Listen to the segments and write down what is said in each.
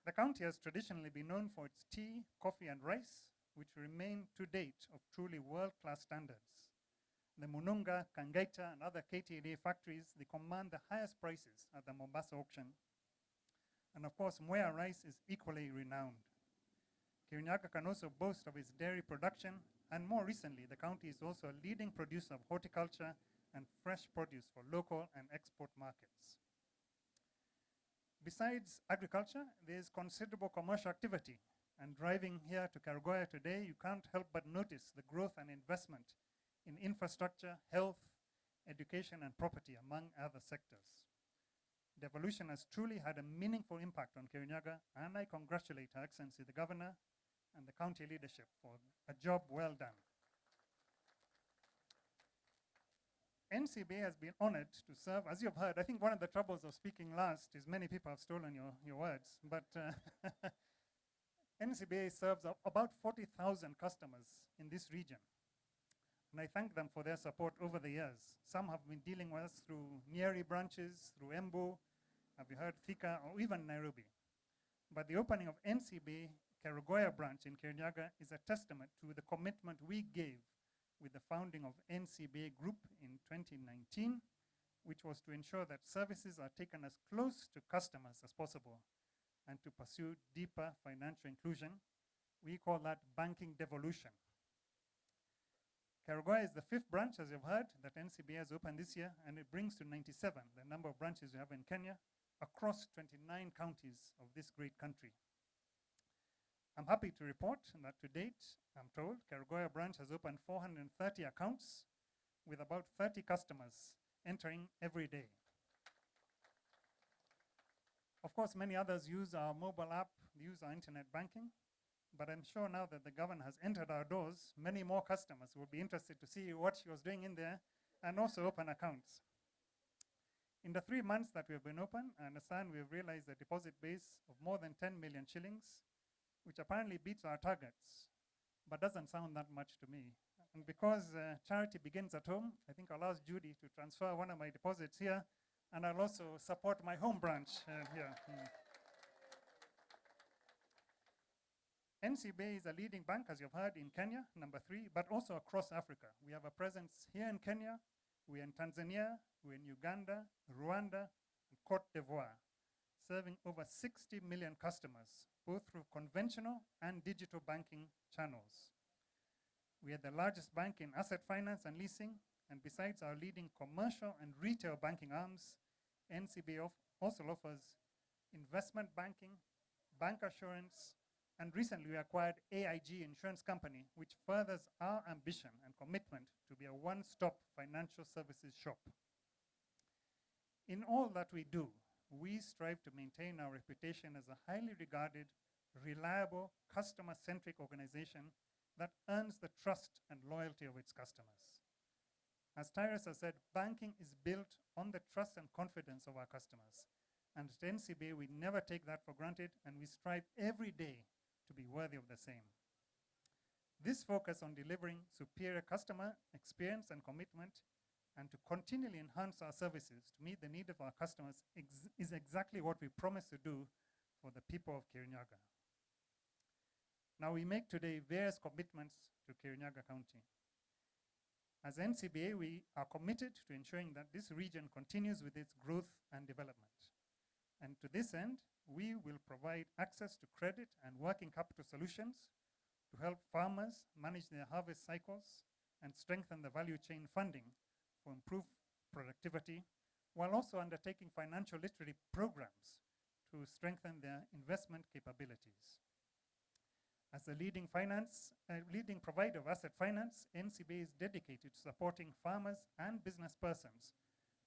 The county has traditionally been known for its tea, coffee, and rice, which remain to date of truly world-class standards. The Mununga, Kangaita, and other KTLA factories, they command the highest prices at the Mombasa auction. And of course, Mwea rice is equally renowned. Kirinyaga can also boast of its dairy production, and more recently, the county is also a leading producer of horticulture and fresh produce for local and export markets. Besides agriculture, there is considerable commercial activity, and driving here to Karagoya today, you can't help but notice the growth and investment in infrastructure, health, education, and property, among other sectors. The evolution has truly had a meaningful impact on Kirinyaga, and I congratulate Her Excellency the Governor and the county leadership for a job well done. NCBA has been honored to serve, as you've heard. I think one of the troubles of speaking last is many people have stolen your words, but NCBA serves about 40,000 customers in this region. And I thank them for their support over the years. Some have been dealing with us through Nyeri branches, through Embu, have you heard Thika, or even Nairobi. But the opening of NCBA Karagoya branch in Kirinyaga is a testament to the commitment we gave with the founding of NCBA Group in 2019, which was to ensure that services are taken as close to customers as possible and to pursue deeper financial inclusion. We call that banking devolution. Karagoya is the 5th branch, as you've heard, that NCBA has opened this year, and it brings to 97 the number of branches we have in Kenya across 29 counties of this great country. I'm happy to report that to date, I'm told, Karagoya branch has opened 430 accounts with about 30 customers entering every day. Of course, many others use our mobile app, use our internet banking, but I'm sure now that the governor has entered our doors, many more customers will be interested to see what she was doing in there and also open accounts. In the 3 months that we have been open, I understand we have realized a deposit base of more than 10 million shillings, which apparently beats our targets, but doesn't sound that much to me. And because charity begins at home, I think I'll ask Judy to transfer one of my deposits here, and I'll also support my home branch here. NCBA is a leading bank, as you've heard, in Kenya, number 3, but also across Africa. We have a presence here in Kenya, we're in Tanzania, we're in Uganda, Rwanda, and Cote d'Ivoire, serving over 60 million customers, both through conventional and digital banking channels. We are the largest bank in asset finance and leasing, and besides our leading commercial and retail banking arms, NCBA also offers investment banking, bank assurance, and recently we acquired AIG Insurance Company, which furthers our ambition and commitment to be a one-stop financial services shop. In all that we do, we strive to maintain our reputation as a highly regarded, reliable, customer-centric organization that earns the trust and loyalty of its customers. As Tyrus has said, banking is built on the trust and confidence of our customers. And at NCBA, we never take that for granted, and we strive every day to be worthy of the same. This focus on delivering superior customer experience and commitment, and to continually enhance our services to meet the need of our customers is exactly what we promise to do for the people of Kirinyaga. Now, we make today various commitments to Kirinyaga County. As NCBA, we are committed to ensuring that this region continues with its growth and development. And to this end, we will provide access to credit and working capital solutions to help farmers manage their harvest cycles and strengthen the value chain funding for improved productivity, while also undertaking financial literacy programs to strengthen their investment capabilities. As a leading provider of asset finance, NCBA is dedicated to supporting farmers and business persons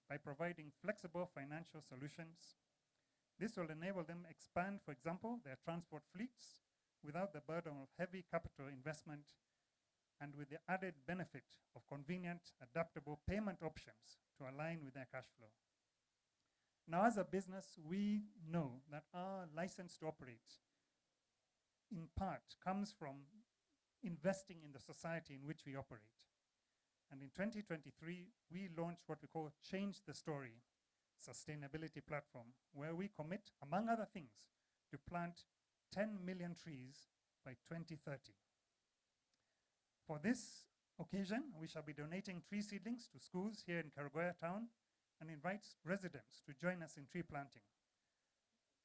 by providing flexible financial solutions. This will enable them expand, for example, their transport fleets without the burden of heavy capital investment and with the added benefit of convenient, adaptable payment options to align with their cash flow. Now, as a business, we know that our license to operate, in part, comes from investing in the society in which we operate. And in 2023, we launched what we call Change the Story sustainability platform, where we commit, among other things, to plant 10 million trees by 2030. For this occasion, we shall be donating tree seedlings to schools here in Kirinyaga town and invite residents to join us in tree planting.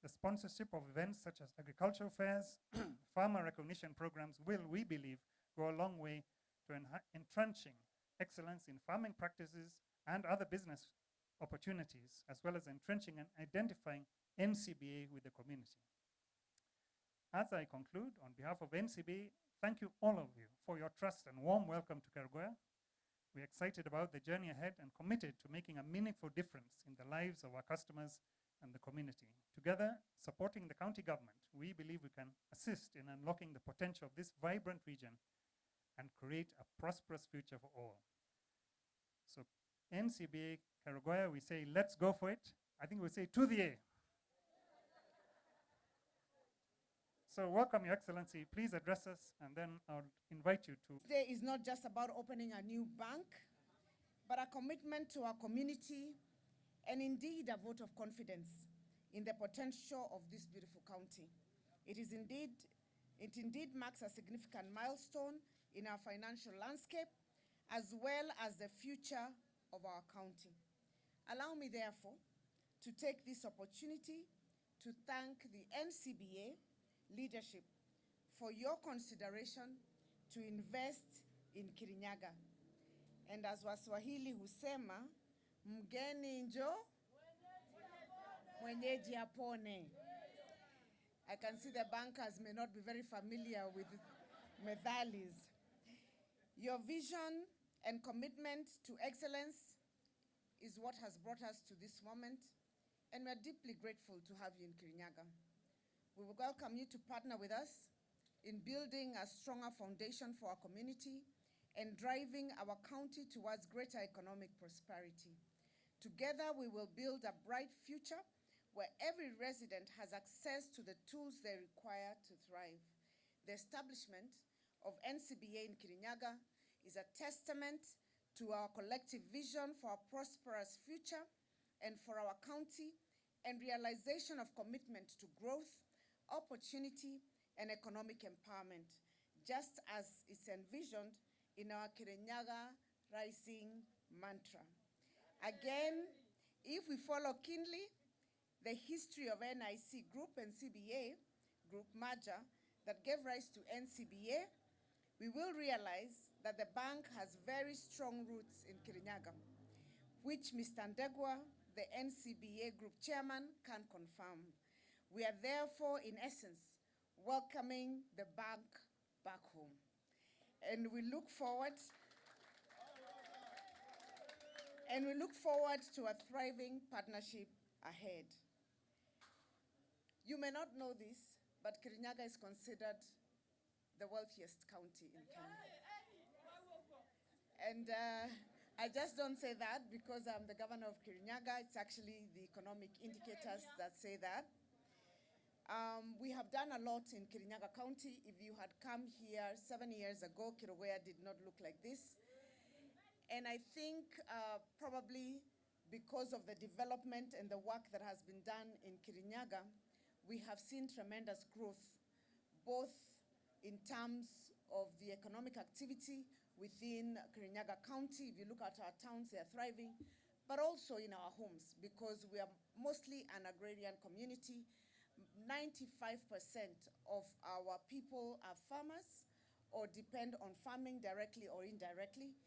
The sponsorship of events such as agricultural fairs, farmer recognition programs will, we believe, go a long way to entrenching excellence in farming practices and other business opportunities, as well as entrenching and identifying NCBA with the community. As I conclude, on behalf of NCBA, thank you all of you for your trust and warm welcome to Kirinyaga. We're excited about the journey ahead and committed to making a meaningful difference in the lives of our customers and the community. Together, supporting the county government, we believe we can assist in unlocking the potential of this vibrant region and create a prosperous future for all. So NCBA Kirinyaga, we say, let's go for it. I think we say to the A. So welcome, Your Excellency. Please address us, and then I'll invite you to. Today is not just about opening a new bank, but a commitment to our community and indeed a vote of confidence in the potential of this beautiful county. It indeed marks a significant milestone in our financial landscape as well as the future of our county. Allow me, therefore, to take this opportunity to thank the NCBA leadership for your consideration to invest in Kirinyaga. And as Waswahili husema, mgeni njo, mwenyeji apone. I can see the bankers may not be very familiar with medhalis. Your vision and commitment to excellence is what has brought us to this moment, and we're deeply grateful to have you in Kirinyaga. We will welcome you to partner with us in building a stronger foundation for our community and driving our county towards greater economic prosperity. Together, we will build a bright future where every resident has access to the tools they require to thrive. The establishment of NCBA in Kirinyaga is a testament to our collective vision for a prosperous future and for our county, and realization of commitment to growth, opportunity, and economic empowerment, just as it's envisioned in our Kirinyaga Rising mantra. Again, if we follow keenly the history of NIC Group and CBA Group merger that gave rise to NCBA, we will realize that the bank has very strong roots in Kirinyaga, which Mr. Ndegwa, the NCBA Group chairman, can confirm. We are therefore, in essence, welcoming the bank back home. And we look forward to a thriving partnership ahead. You may not know this, but Kirinyaga is considered the wealthiest county in Kenya. And I just don't say that because I'm the governor of Kirinyaga. It's actually the economic indicators that say that. We have done a lot in Kirinyaga County. If you had come here 7 years ago, Kirinyaga did not look like this. And I think probably because of the development and the work that has been done in Kirinyaga, we have seen tremendous growth, both in terms of the economic activity within Kirinyaga County. If you look at our towns, they are thriving, but also in our homes, because we are mostly an agrarian community. 95% of our people are farmers or depend on farming directly or indirectly.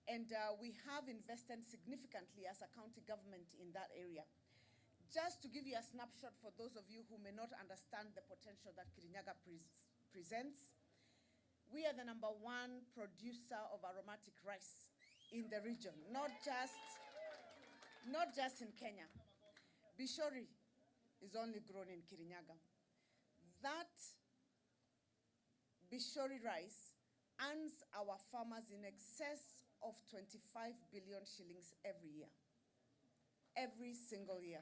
And we have invested significantly as a county government in that area. Just to give you a snapshot for those of you who may not understand the potential that Kirinyaga presents, we are the #1 producer of aromatic rice in the region, not just in Kenya. Bishori is only grown in Kirinyaga. That Bishori rice earns our farmers in excess of 25 billion shillings every year. Every single year.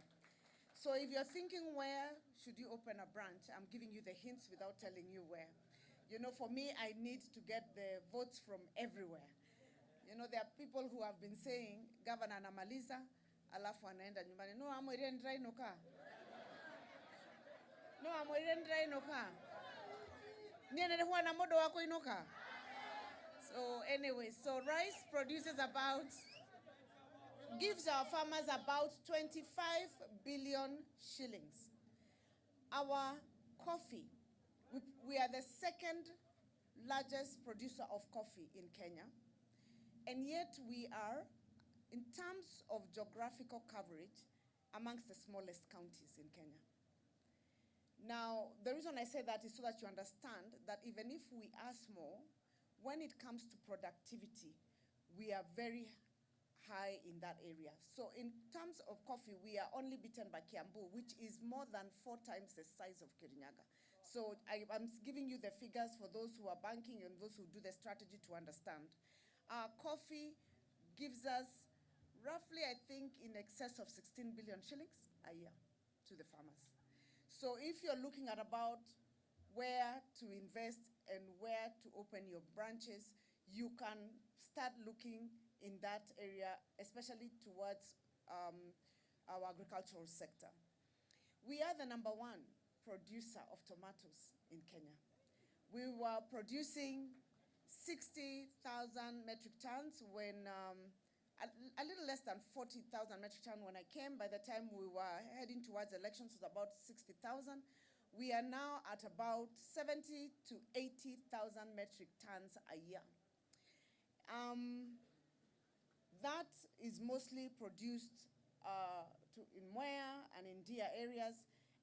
So if you're thinking where should you open a branch, I'm giving you the hints without telling you where. You know, for me, I need to get the votes from everywhere. You know, there are people who have been saying, Governor anamaliza, alafu anaenda nyumbani. No, amwirendra inoka. No, amwirendra inoka. Niene huwa na modo wako inoka. So anyway, so rice gives our farmers about 25 billion shillings. Our coffee, we are the second largest producer of coffee in Kenya, and yet we are, in terms of geographical coverage, amongst the smallest counties in Kenya. Now, the reason I say that is so that you understand that even if we are small, when it comes to productivity, we are very high in that area. So in terms of coffee, we are only beaten by Kiambu, which is more than 4 times the size of Kirinyaga. So I'm giving you the figures for those who are banking and those who do the strategy to understand. Coffee gives us roughly, I think, in excess of 16 billion shillings a year to the farmers. So if you're looking at about where to invest and where to open your branches, you can start looking in that area, especially towards our agricultural sector. We are the #1 producer of tomatoes in Kenya. We were producing 60,000 metric tons when, a little less than 40,000 metric tons when I came. By the time we were heading towards elections, it was about 60,000. We are now at about 70 to 80,000 metric tons a year. That is mostly produced in Mwea and in Dia areas.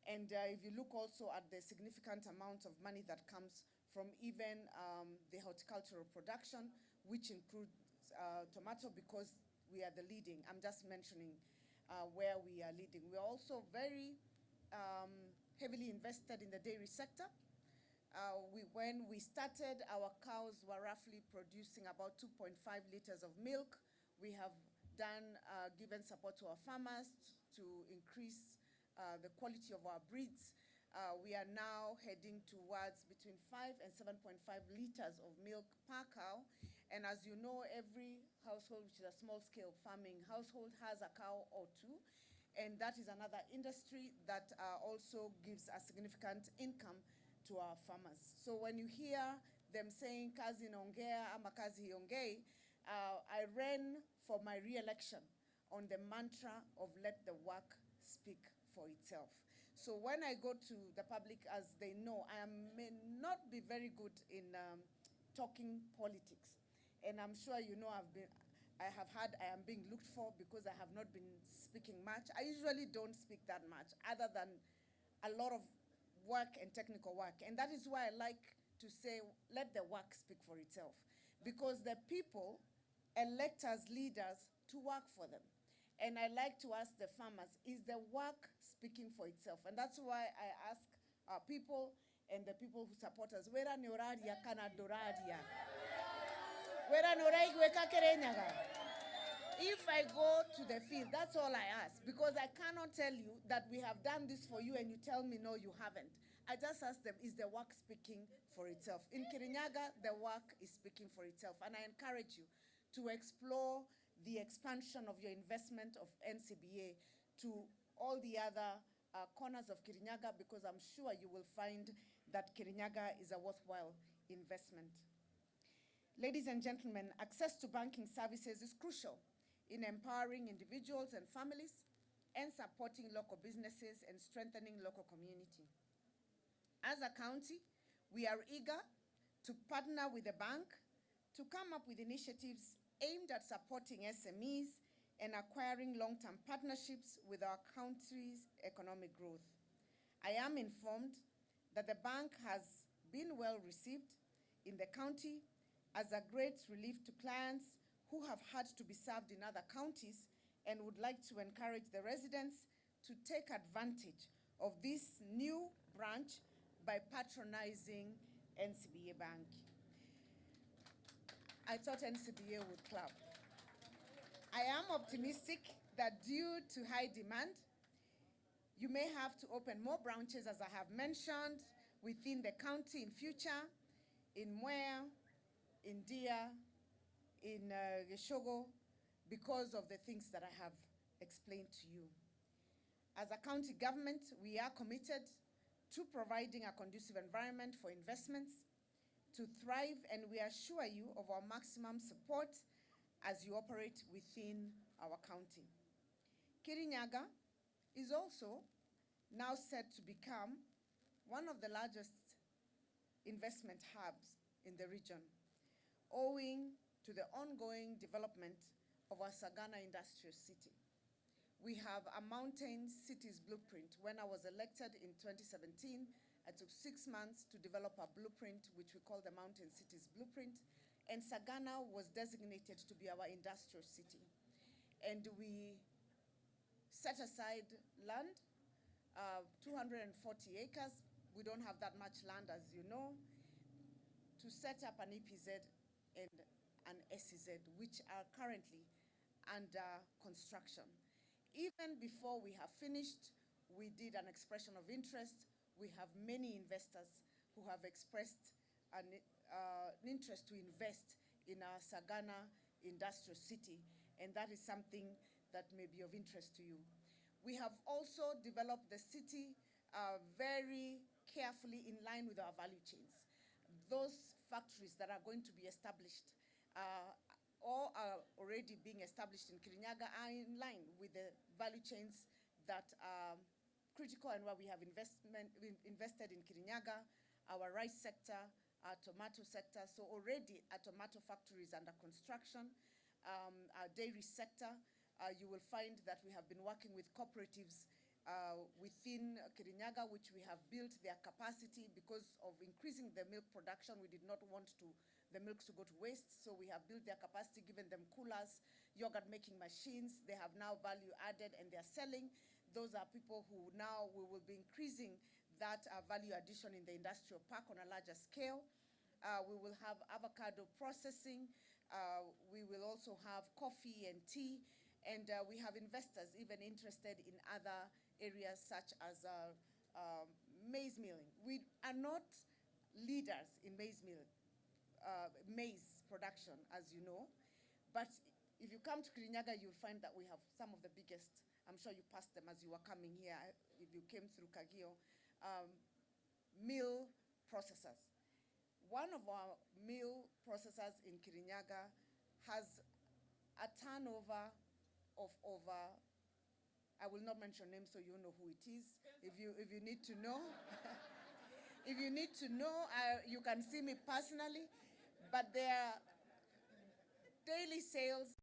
And if you look also at the significant amount of money that comes from even the horticultural production, which includes tomato, because we are the leading. I'm just mentioning where we are leading. We are also very heavily invested in the dairy sector. When we started, our cows were roughly producing about 2.5 liters of milk. We have given support to our farmers to increase the quality of our breeds. We are now heading towards between 5 and 7.5 liters of milk per cow. And as you know, every household, which is a small-scale farming household, has a cow or 2. And that is another industry that also gives a significant income to our farmers. So when you hear them saying kazi inaongea ama kazi hiongei, I ran for my re-election on the mantra of let the work speak for itself. So when I go to the public, as they know, I may not be very good in talking politics. And I'm sure you know I am being looked for because I have not been speaking much. I usually don't speak that much, other than a lot of work and technical work. And that is why I like to say, let the work speak for itself. Because the people elect as leaders to work for them. And I like to ask the farmers, is the work speaking for itself? And that's why I ask our people and the people who support us, wera ni oraria kana doradia? Wera ni oraigweka Kirinyaga? If I go to the field, that's all I ask, because I cannot tell you that we have done this for you and you tell me, no, you haven't. I just ask them, is the work speaking for itself? In Kirinyaga, the work is speaking for itself. And I encourage you to explore the expansion of your investment of NCBA to all the other corners of Kirinyaga, because I'm sure you will find that Kirinyaga is a worthwhile investment. Ladies and gentlemen, access to banking services is crucial in empowering individuals and families and supporting local businesses and strengthening local community. As a county, we are eager to partner with the bank to come up with initiatives aimed at supporting SMEs and acquiring long-term partnerships with our country's economic growth. I am informed that the bank has been well received in the county as a great relief to clients who have had to be served in other counties, and would like to encourage the residents to take advantage of this new branch by patronizing NCBA Bank. I thought NCBA would clap. I am optimistic that due to high demand, you may have to open more branches, as I have mentioned, within the county in future, in Mwea, in Dia, in Geshogo, because of the things that I have explained to you. As a county government, we are committed to providing a conducive environment for investments to thrive, and we assure you of our maximum support as you operate within our county. Kirinyaga is also now set to become one of the largest investment hubs in the region, owing to the ongoing development of our Sagana industrial city. We have a mountain cities blueprint. When I was elected in 2017, I took 6 months to develop a blueprint, which we call the Mountain Cities Blueprint, and Sagana was designated to be our industrial city. And we set aside land, 240 acres. We don't have that much land, as you know, to set up an EPZ and an SEZ, which are currently under construction. Even before we have finished, we did an expression of interest. We have many investors who have expressed an interest to invest in our Sagana industrial city, and that is something that may be of interest to you. We have also developed the city very carefully in line with our value chains. Those factories that are going to be established or are already being established in Kirinyaga are in line with the value chains that are critical and where we have invested in Kirinyaga, our rice sector, our tomato sector. So already a tomato factory is under construction. Our dairy sector, you will find that we have been working with cooperatives within Kirinyaga, which we have built their capacity because of increasing the milk production. We did not want the milk to go to waste, so we have built their capacity, given them coolers, yogurt making machines. They have now value added and they're selling. Those are people who now we will be increasing that value addition in the industrial park on a larger scale. We will have avocado processing. We will also have coffee and tea. And we have investors even interested in other areas such as maize milling. We are not leaders in maize production, as you know. But if you come to Kirinyaga, you'll find that we have some of the biggest. I'm sure you passed them as you were coming here, if you came through Kagio, mill processors. One of our mill processors in Kirinyaga has a turnover of over, I will not mention names so you know who it is. If you need to know, if you need to know, you can see me personally, but their daily sales